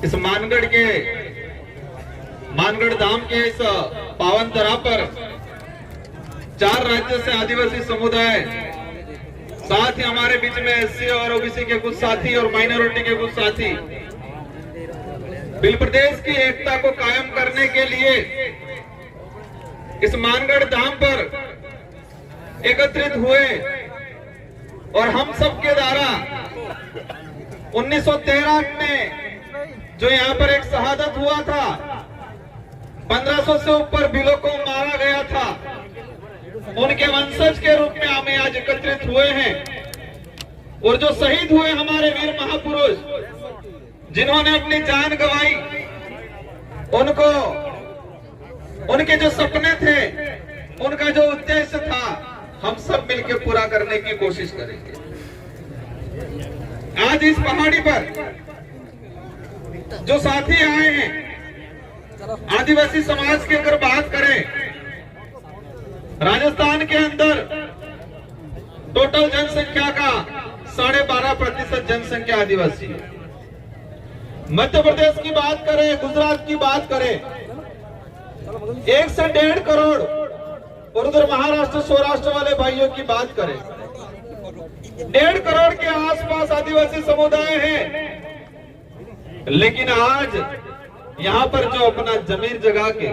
इस मानगढ़ धाम के इस पावन धरा पर 4 राज्यों से आदिवासी समुदाय, साथ ही हमारे बीच में एससी और ओबीसी के कुछ साथी और माइनॉरिटी के कुछ साथी भिल प्रदेश की एकता को कायम करने के लिए इस मानगढ़ धाम पर एकत्रित हुए और हम सबके द्वारा 1913 में जो यहाँ पर एक शहादत हुआ था, 1500 से ऊपर भिलों को मारा गया था, उनके वंशज के रूप में हमें आज एकत्रित हुए हैं। और जो शहीद हुए हमारे वीर महापुरुष, जिन्होंने अपनी जान गंवाई, उनको उनके जो सपने थे, उनका जो उद्देश्य था, हम सब मिलकर पूरा करने की कोशिश करेंगे। आज इस पहाड़ी पर जो साथी आए हैं, आदिवासी समाज की अगर बात करें, राजस्थान के अंदर टोटल जनसंख्या का 12.5% जनसंख्या आदिवासी है। मध्य प्रदेश की बात करें, गुजरात की बात करें, 1 से 1.5 करोड़, और उधर महाराष्ट्र सौराष्ट्र वाले भाइयों की बात करें, 1.5 करोड़ के आसपास आदिवासी समुदाय है। लेकिन आज यहाँ पर जो अपना जमीर जगा के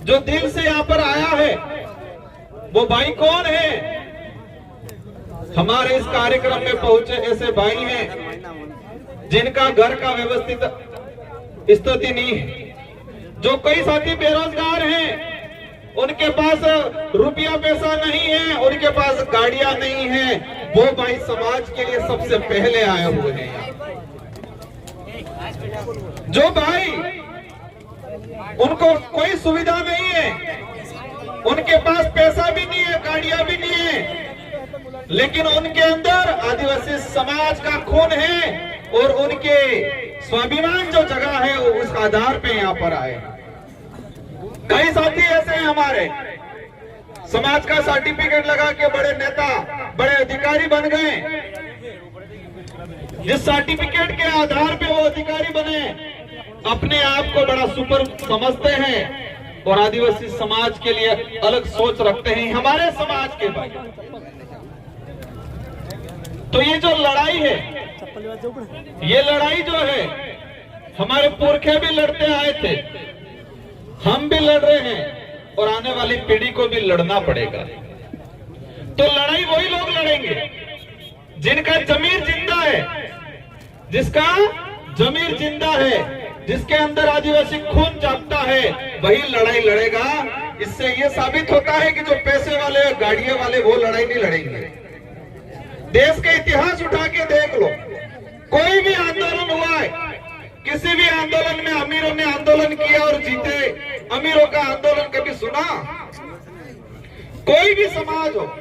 जो दिल से यहाँ पर आया है, वो भाई कौन है? हमारे इस कार्यक्रम में पहुंचे ऐसे भाई हैं जिनका घर का व्यवस्थित स्थिति नहीं है, जो कई साथी बेरोजगार हैं, उनके पास रुपया पैसा नहीं है, उनके पास गाड़ियां नहीं है, वो भाई समाज के लिए सबसे पहले आए हुए हैं। जो भाई उनको कोई सुविधा नहीं है, उनके पास पैसा भी नहीं है, गाड़ियां भी नहीं है, लेकिन उनके अंदर आदिवासी समाज का खून है और उनके स्वाभिमान जो जगह है उस आधार पे यहाँ पर आए। कई साथी ऐसे हैं हमारे, समाज का सर्टिफिकेट लगा के बड़े नेता, बड़े अधिकारी बन गए। जिस सर्टिफिकेट के आधार पे वो अधिकारी बने, अपने आप को बड़ा सुपर समझते हैं और आदिवासी समाज के लिए अलग सोच रखते हैं हमारे समाज के भाई। तो ये जो लड़ाई है, ये लड़ाई जो है, हमारे पुरखे भी लड़ते आए थे, हम भी लड़ रहे हैं और आने वाली पीढ़ी को भी लड़ना पड़ेगा। तो लड़ाई वही लोग लड़ेंगे जिनका जमीर जिंदा है, जिसका जमीर जिंदा है, जिसके अंदर आदिवासी खून जागता है, वही लड़ाई लड़ेगा। इससे ये साबित होता है कि जो पैसे वाले, गाड़ियों वाले, वो लड़ाई नहीं लड़ेंगे। देश के इतिहास उठा के देख लो, कोई भी आंदोलन हुआ है, किसी भी आंदोलन में अमीरों ने आंदोलन किया और जीते, अमीरों का आंदोलन कभी सुना? कोई भी समाज हो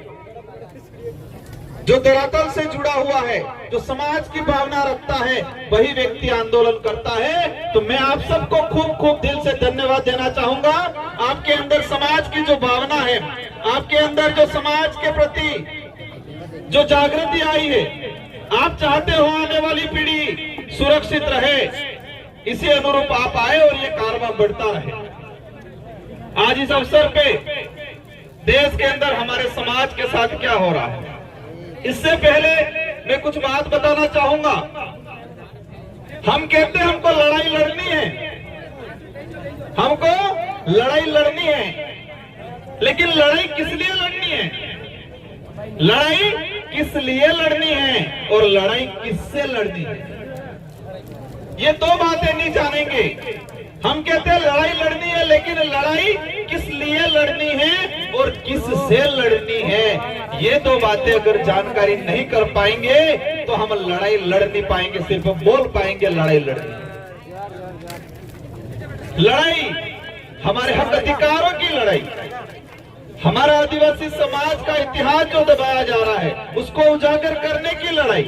जो धरातल से जुड़ा हुआ है, जो समाज की भावना रखता है, वही व्यक्ति आंदोलन करता है। तो मैं आप सबको खूब खूब दिल से धन्यवाद देना चाहूंगा। आपके अंदर समाज की जो भावना है, आपके अंदर जो समाज के प्रति जो जागृति आई है, आप चाहते हो आने वाली पीढ़ी सुरक्षित रहे, इसी अनुरूप आप आए और ये कारवां बढ़ता रहे। आज इस अवसर पे देश के अंदर हमारे समाज के साथ क्या हो रहा है, इससे पहले मैं कुछ बात बताना चाहूंगा। हम कहते हैं हमको लड़ाई लड़नी है, हमको लड़ाई लड़नी है, लेकिन लड़ाई किस लिए लड़नी है? लड़ाई किस लिए लड़नी है और लड़ाई किससे लड़नी है, ये 2 बातें नहीं जानेंगे। हम कहते हैं लड़ाई लड़नी है, लेकिन लड़ाई किस लिए लड़नी है और किससे लड़नी है, ये 2 बातें अगर जानकारी नहीं कर पाएंगे तो हम लड़ाई लड़ नहीं पाएंगे, सिर्फ बोल पाएंगे लड़ाई लड़नी। लड़ाई हमारे हक अधिकारों की लड़ाई, हमारा आदिवासी समाज का इतिहास जो दबाया जा रहा है उसको उजागर करने की लड़ाई,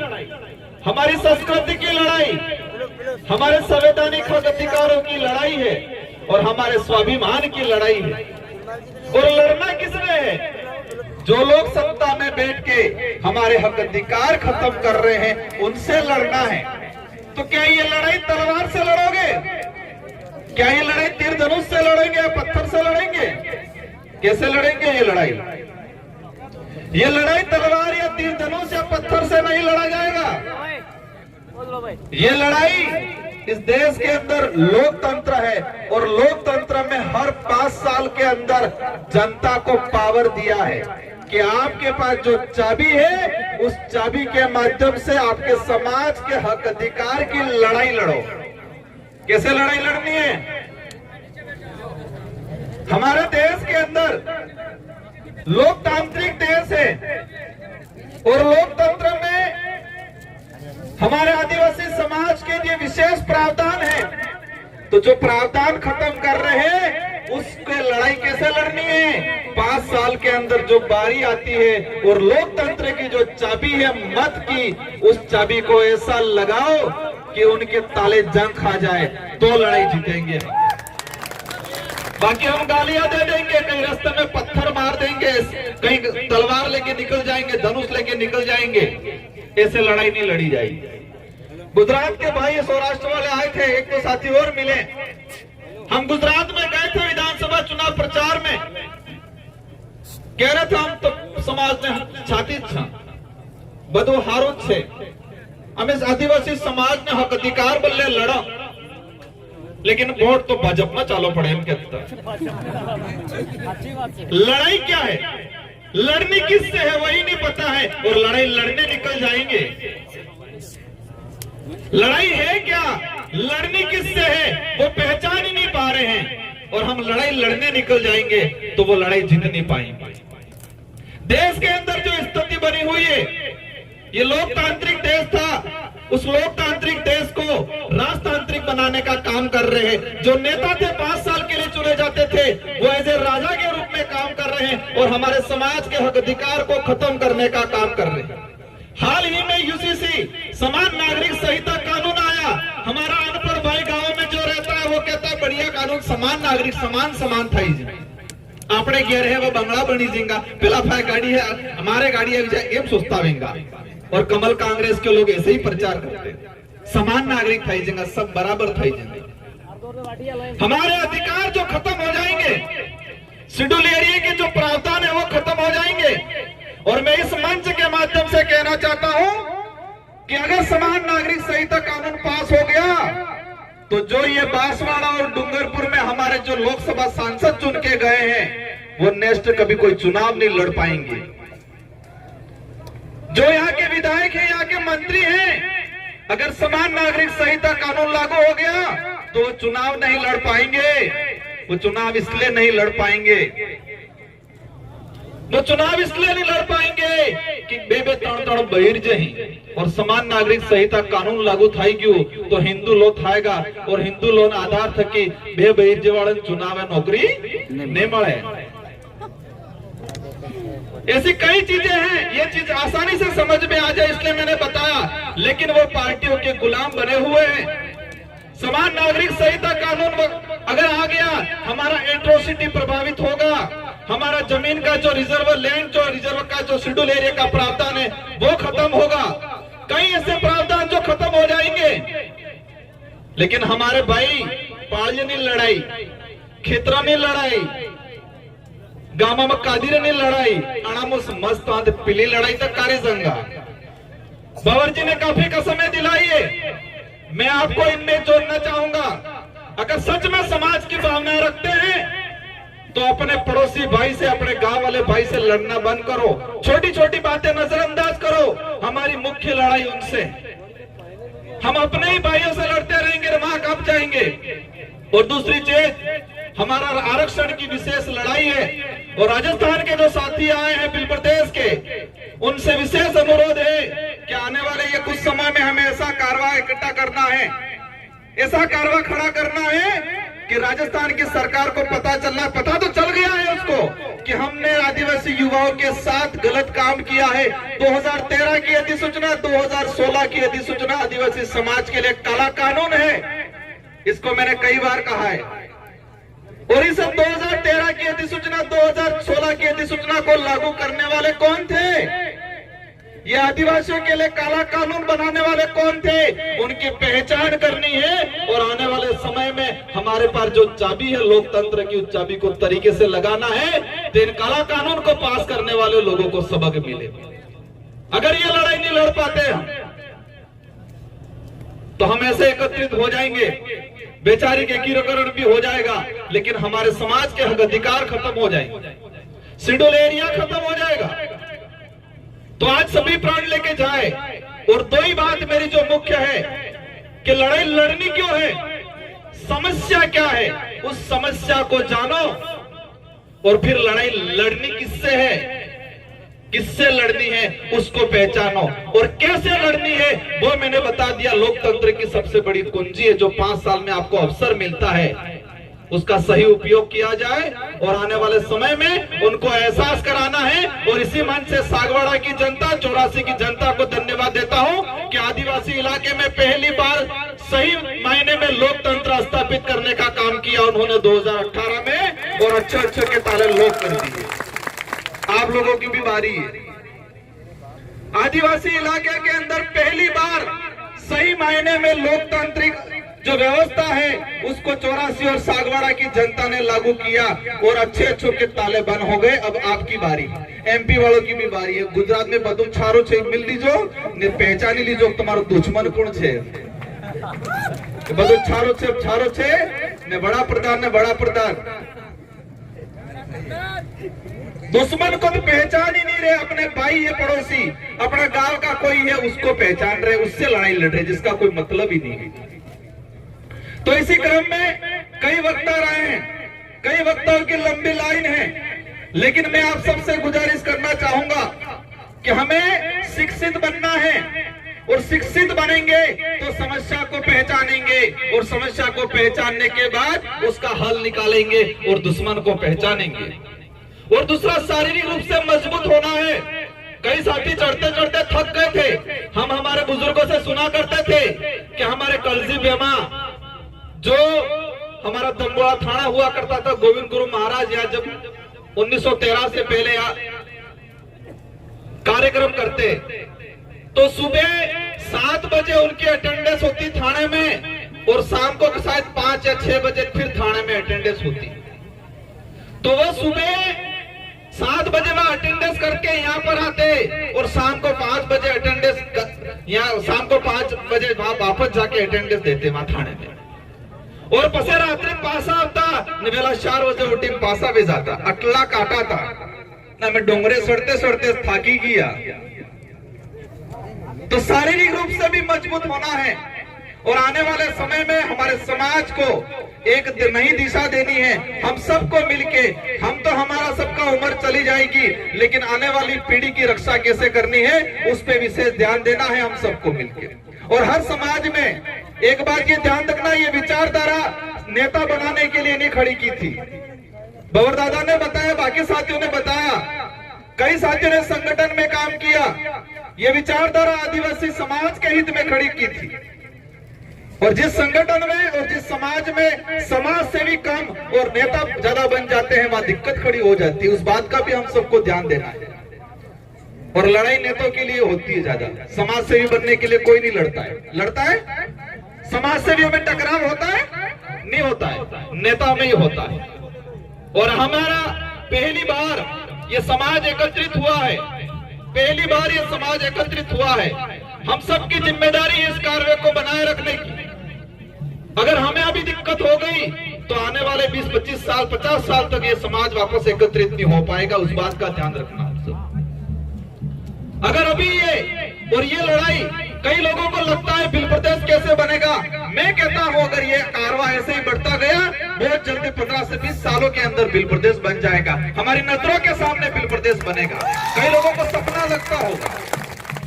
हमारी संस्कृति की लड़ाई, हमारे संवैधानिक हक अधिकारों की लड़ाई है और हमारे स्वाभिमान की लड़ाई है। और लड़ना किसने है? जो लोग सत्ता में बैठ के हमारे हक अधिकार खत्म कर रहे हैं, उनसे लड़ना है। तो क्या ये लड़ाई तलवार से क्या ये लड़ाई तीर धनुष से लड़ेंगे या पत्थर से लड़ेंगे? कैसे लड़ेंगे ये लड़ाई? ये लड़ाई तलवार या तीर धनुष या पत्थर से नहीं लड़ा जाएगा। ये लड़ाई इस देश के अंदर लोकतंत्र है और लोकतंत्र में हर 5 साल के अंदर जनता को पावर दिया है कि आपके पास जो चाबी है उस चाबी के माध्यम से आपके समाज के हक अधिकार की लड़ाई लड़ो। कैसे लड़ाई लड़नी है? हमारे देश के अंदर लोकतांत्रिक देश है और लोकतंत्र में हमारे आदिवासी समाज के लिए विशेष प्रावधान है। तो जो प्रावधान खत्म कर रहे हैं उसके लड़ाई कैसे लड़नी है? 5 साल के अंदर जो बारी आती है और लोकतंत्र की जो चाबी है मत की, उस चाबी को ऐसा लगाओ कि उनके ताले जंग खा जाए, तो लड़ाई जीतेंगे। बाकी हम गालियां दे देंगे, कहीं रास्ते में पत्थर मार देंगे, कहीं तलवार लेके निकल जाएंगे, धनुष लेके निकल जाएंगे, ऐसे लड़ाई नहीं लड़ी जाएगी। गुजरात के भाई सौराष्ट्र वाले आए थे, एक तो साथी और मिले। हम गुजरात में गए थे विधानसभा चुनाव प्रचार में, कह रहे थे हम तो समाज ने छाती બધું હારું જ છે, અમે આદિવાસી સમાજ ने हक अधिकार बल्ले लड़ा, लेकिन वोट तो भाजपा में चालो पड़े। लड़ाई क्या है, लड़नी किससे है वही नहीं पता है और लड़ाई लड़ने निकल जाएंगे। लड़ाई है क्या, लड़नी किससे है वो पहचान ही नहीं पा रहे हैं और हम लड़ाई लड़ने निकल जाएंगे तो वो लड़ाई जीत नहीं पाएंगे। देश के अंदर जो स्थिति बनी हुई है, ये लोकतांत्रिक देश था, उस लोकतांत्रिक देश को राजतांत्रिक बनाने का काम कर रहे हैं। जो नेता थे 5 साल के लिए चुने जाते थे वो एज ए राजा के रूप में काम कर रहे हैं और हमारे समाज के हक अधिकार को खत्म करने का काम कर रहे हैं। हाल ही में यूसीसी समान नागरिक संहिता कानून आया। हमारा अनपढ़ भाई गांव में जो रहता है वो कहता है बढ़िया कानून, समान नागरिक समान था ही आपने घेर है वो बंगला बनी जिंगा, पेला फाय गाड़ी है हमारे गाड़ी है एम सोचता वेंगा। और कमल कांग्रेस के लोग ऐसे ही प्रचार करते हैं, समान नागरिक था जिंगा, सब बराबर था जिंगा। हमारे अधिकार जो खत्म हो जाएंगे, शेड्यूल एरिया के जो प्रावधान है वो खत्म हो जाएंगे। और मैं इस मंच के माध्यम से कहना चाहता हूं कि अगर समान नागरिक संहिता कानून पास हो गया तो जो ये बांसवाड़ा और डूंगरपुर में हमारे जो लोकसभा सांसद चुन के गए हैं वो नेक्स्ट कभी कोई चुनाव नहीं लड़ पाएंगे। जो यहाँ के विधायक हैं, यहाँ के मंत्री हैं, अगर समान नागरिक संहिता कानून लागू हो गया तो वो चुनाव नहीं लड़ पाएंगे। वो चुनाव इसलिए नहीं लड़ पाएंगे, वो चुनाव इसलिए नहीं लड़ पाएंगे कि बेबे तण बहिर जही और समान नागरिक संहिता कानून लागू थाई गયું तो हिंदू लो थाएगा और हिंदू लो आधार थकी बे बहिर जेवाळन चुनाव नौकरी नहीं मळे। ऐसी कई चीजें हैं, ये चीज आसानी से समझ में आ जाए इसलिए मैंने बताया, लेकिन वो पार्टियों के गुलाम बने हुए हैं। समान नागरिक संहिता कानून अगर आ गया, हमारा एट्रोसिटी प्रभावित होगा, हमारा जमीन का जो रिजर्व लैंड, जो रिजर्व का जो शेड्यूल एरिया का प्रावधान है वो खत्म होगा। कई ऐसे प्रावधान जो खत्म हो जाएंगे, लेकिन हमारे भाई पाळजनी लड़ाई, खेतरानी लड़ाई, गामा में कादिरनी लड़ाई, अणामुस मस्त आंध पिली लड़ाई तक कार्य संगा बाबर जी ने काफी कसमें दिलाई है। मैं आपको इनमें जोड़ना चाहूंगा, अगर सच में समाज की भावनाएं रखते हैं तो अपने पड़ोसी भाई से, अपने गांव वाले भाई से लड़ना बंद करो, छोटी छोटी बातें नजरअंदाज करो। हमारी मुख्य लड़ाई उनसे, हम अपने ही भाइयों से लड़ते रहेंगे, वहां कब जाएंगे। और दूसरी चीज, हमारा आरक्षण की विशेष लड़ाई है और राजस्थान के जो साथी आए हैं बिल प्रदेश के, उनसे विशेष अनुरोध है कि आने वाले ये कुछ समय में हमें ऐसा कारवा इकट्ठा करना है, ऐसा कारवा खड़ा करना है कि राजस्थान की सरकार को पता तो चल गया है उसको कि हमने आदिवासी युवाओं के साथ गलत काम किया है। 2013 की अधिसूचना, 2016 की अधिसूचना आदिवासी समाज के लिए काला कानून है, इसको मैंने कई बार कहा है। और इस 2013 की अधिसूचना, 2016 की अधिसूचना को लागू करने वाले कौन थे? ये आदिवासियों के लिए काला कानून बनाने वाले कौन थे? उनकी पहचान करनी है और आने वाले समय में हमारे पास जो चाबी है लोकतंत्र की, उस चाबी को तरीके से लगाना है तो इन काला कानून को पास करने वाले लोगों को सबक मिले। अगर ये लड़ाई नहीं लड़ पाते हम तो हम ऐसे एकत्रित हो जाएंगे, बेचारी के एकीकरण भी हो जाएगा, लेकिन हमारे समाज के हक अधिकार खत्म हो जाएंगे, शेड्यूल एरिया खत्म हो जाएगा। तो आज सभी प्राण लेके जाए। और दो ही बात मेरी जो मुख्य है कि लड़ाई लड़नी क्यों है, समस्या क्या है, उस समस्या को जानो और फिर लड़ाई लड़नी किससे है, किससे लड़नी है उसको पहचानो और कैसे लड़नी है वो मैंने बता दिया। लोकतंत्र की सबसे बड़ी कुंजी है, जो 5 साल में आपको अवसर मिलता है उसका सही उपयोग किया जाए और आने वाले समय में उनको एहसास कराना है। और इसी मंच से सागवाड़ा की जनता, 84 की जनता को धन्यवाद देता हूं कि आदिवासी इलाके में पहली बार सही मायने में लोकतंत्र स्थापित करने का काम किया उन्होंने 2018 में, और अच्छे के ताले लोग कर दिए। आप लोगों की भी बारी है। आदिवासी इलाके के अंदर पहली बार सही मायने में लोकतांत्रिक जो व्यवस्था है उसको 84 और सागवाड़ा की जनता ने लागू किया और अच्छे के ताले बंद हो गए। अब आपकी बारी, एमपी वालों की भी बारी है। गुजरात में બધું છારો છે મિલ લીજો ને પહેચાની લીજો તમારો દુશ્મન કોણ છે, બધું છારો છે ને વડાપ્રધાન दुश्मन को तो पहचान ही नहीं रहे, अपने भाई है, पड़ोसी, अपना गांव का कोई है उसको पहचान रहे, उससे लड़ाई लड़ रहे जिसका कोई मतलब ही नहीं है। तो इसी क्रम में कई वक्ता रहे हैं, कई वक्ताओं की लंबी लाइन है, लेकिन मैं आप सबसे गुजारिश करना चाहूंगा कि हमें शिक्षित बनना है और शिक्षित बनेंगे तो समस्या को पहचानेंगे और समस्या को पहचानने के बाद उसका हल निकालेंगे और दुश्मन को पहचानेंगे। और दूसरा, शारीरिक रूप से मजबूत होना है। कई साथी चढ़ते चढ़ते थक गए थे। हम हमारे बुजुर्गों से सुना करते थे कि हमारे कलजी बेमा जो हमारा दंगोड़ा थाना हुआ करता था, गोविंद गुरु महाराज या जब 1913 से पहले कार्यक्रम करते तो सुबह 7 बजे उनकी अटेंडेंस होती थाने में और शाम को शायद 5 या 6 बजे फिर थाने में अटेंडेंस होती। तो वो सुबह 7 बजे वह अटेंडेंस करके यहाँ पर आते और शाम को 5 बजे अटेंडेंस, यहाँ शाम को 5 बजे वापस जाके अटेंडेंस देते वहां थाने में। और पसे रात्रि पासा होता ने वेला 4 बजे उठी पासा भी जाता, अटला काटा था ना, मैं डोंगरे सड़ते सड़ते थाकी गया। तो शारीरिक रूप से भी मजबूत होना है और आने वाले समय में हमारे समाज को एक नई दिशा देनी है। हम सबको मिलके, हम तो हमारा सबका उम्र चली जाएगी, लेकिन आने वाली पीढ़ी की रक्षा कैसे करनी है उस पे विशेष ध्यान देना है हम सबको मिलके। और हर समाज में एक बात ये ध्यान रखना, ये विचारधारा नेता बनाने के लिए नहीं खड़ी की थी। बवर दादा ने बताया, बाकी साथियों ने बताया, कई साथियों ने संगठन में काम किया। ये विचारधारा आदिवासी समाज के हित में खड़ी की थी। और जिस संगठन में और जिस समाज में समाज सेवी कम और नेता ज्यादा बन जाते हैं, वहां दिक्कत खड़ी हो जाती है। उस बात का भी हम सबको ध्यान देना है। और लड़ाई नेताओं के लिए होती है ज्यादा, समाज सेवी बनने के लिए कोई नहीं लड़ता है। लड़ता है समाज सेवियों में टकराव होता है? नहीं होता है, नेता में ही होता है। और हमारा पहली बार ये समाज एकत्रित हुआ है, पहली बार ये समाज एकत्रित हुआ है। हम सबकी जिम्मेदारी है इस कार्य को बनाए रखने की। अगर हमें अभी दिक्कत हो गई तो आने वाले 20-25 साल 50 साल तक ये समाज वापस एकत्रित नहीं हो पाएगा। उस बात का ध्यान रखना आप सब। अगर अभी ये लड़ाई, कई लोगों को लगता है बिल प्रदेश कैसे बनेगा, मैं कहता हूं अगर ये कारवा ऐसे ही बढ़ता गया, बहुत जल्दी 15 से 20 सालों के अंदर बिल प्रदेश बन जाएगा। हमारी नजरों के सामने बिल प्रदेश बनेगा। कई लोगों को सपना लगता होगा,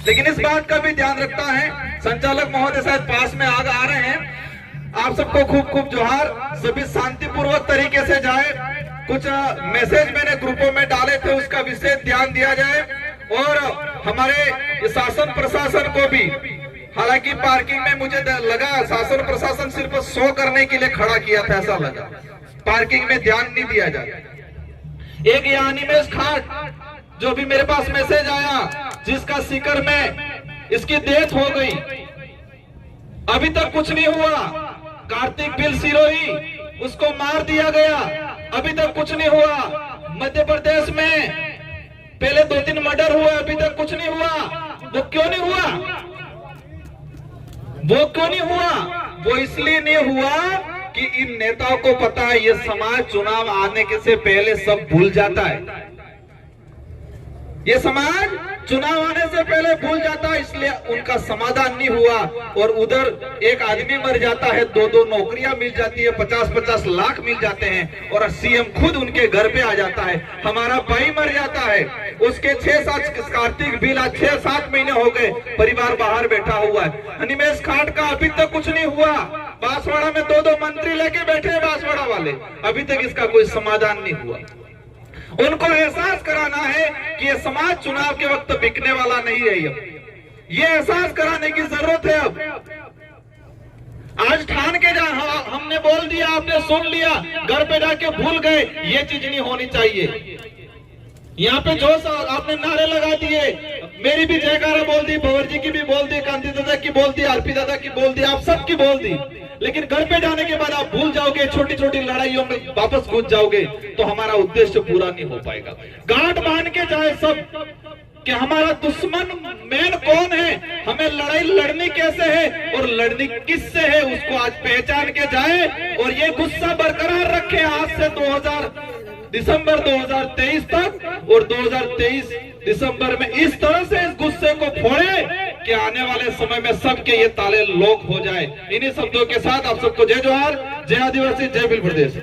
लेकिन इस बात का भी ध्यान रखता है। संचालक महोदय शायद पास में आ रहे हैं। आप सबको खूब खूब जोहार। सभी शांतिपूर्वक तरीके से जाए। कुछ मैसेज मैंने ग्रुपों में डाले थे, उसका विशेष ध्यान दिया जाए। और हमारे शासन प्रशासन को भी, हालांकि पार्किंग में मुझे लगा शासन प्रशासन सिर्फ 100 करने के लिए खड़ा किया था, ऐसा लगा। पार्किंग में ध्यान नहीं दिया जाता। एक यहाँ निमेश खाट जो भी मेरे पास मैसेज आया, जिसका सीकर में इसकी डेथ हो गई, अभी तक कुछ नहीं हुआ। कार्तिक बिल सिरोही, उसको मार दिया गया, अभी तक कुछ नहीं हुआ। मध्य प्रदेश में पहले 2-3 मर्डर हुए, अभी तक कुछ नहीं हुआ। वो क्यों नहीं हुआ? वो क्यों नहीं हुआ? वो इसलिए नहीं हुआ कि इन नेताओं को पता है ये समाज चुनाव आने के से पहले सब भूल जाता है। ये समाज चुनाव आने से पहले भूल जाता है, इसलिए उनका समाधान नहीं हुआ। और उधर एक आदमी मर जाता है, 2-2 नौकरियां मिल जाती है, 50-50 लाख मिल जाते हैं, और सीएम खुद उनके घर पे आ जाता है। हमारा भाई मर जाता है, उसके 6-7 कार्तिक बिल, 6-7 महीने हो गए, परिवार बाहर बैठा हुआ है। अनिमेष खाट का अभी तक कुछ नहीं हुआ। बांसवाड़ा में 2-2 मंत्री लेके बैठे हैं बांसवाड़ा वाले, अभी तक इसका कोई समाधान नहीं हुआ। उनको एहसास कराना है कि ये समाज चुनाव के वक्त बिकने वाला नहीं है। ये एहसास कराने की जरूरत है। अब आज ठान के जा, हमने बोल दिया, आपने सुन लिया, घर पे जाके भूल गए, ये चीज नहीं होनी चाहिए। यहाँ पे जो आपने नारे लगा दिए, मेरी भी जयकारा बोल दी, भंवर जी की भी बोल दी, कांति दादा की बोल दी, आरपी दादा की बोल दी, आप सबकी बोल दी, लेकिन घर पे जाने के बाद आप भूल जाओगे, छोटी छोटी लड़ाइयों में वापस घुस जाओगे, तो हमारा उद्देश्य पूरा नहीं हो पाएगा। गांठ बांध के जाए सब कि हमारा दुश्मन मेन कौन है, हमें लड़ाई लड़नी कैसे है और लड़नी किससे है, उसको आज पहचान के जाए और ये गुस्सा बरकरार रखे आज से दिसंबर 2023 तक, और 2023 दिसंबर में इस तरह से इस गुस्से को फोड़े कि आने वाले समय में सबके ये ताले लोक हो जाए। इन्हीं शब्दों के साथ आप सबको जय जोहार, जय आदिवासी, जय भील प्रदेश।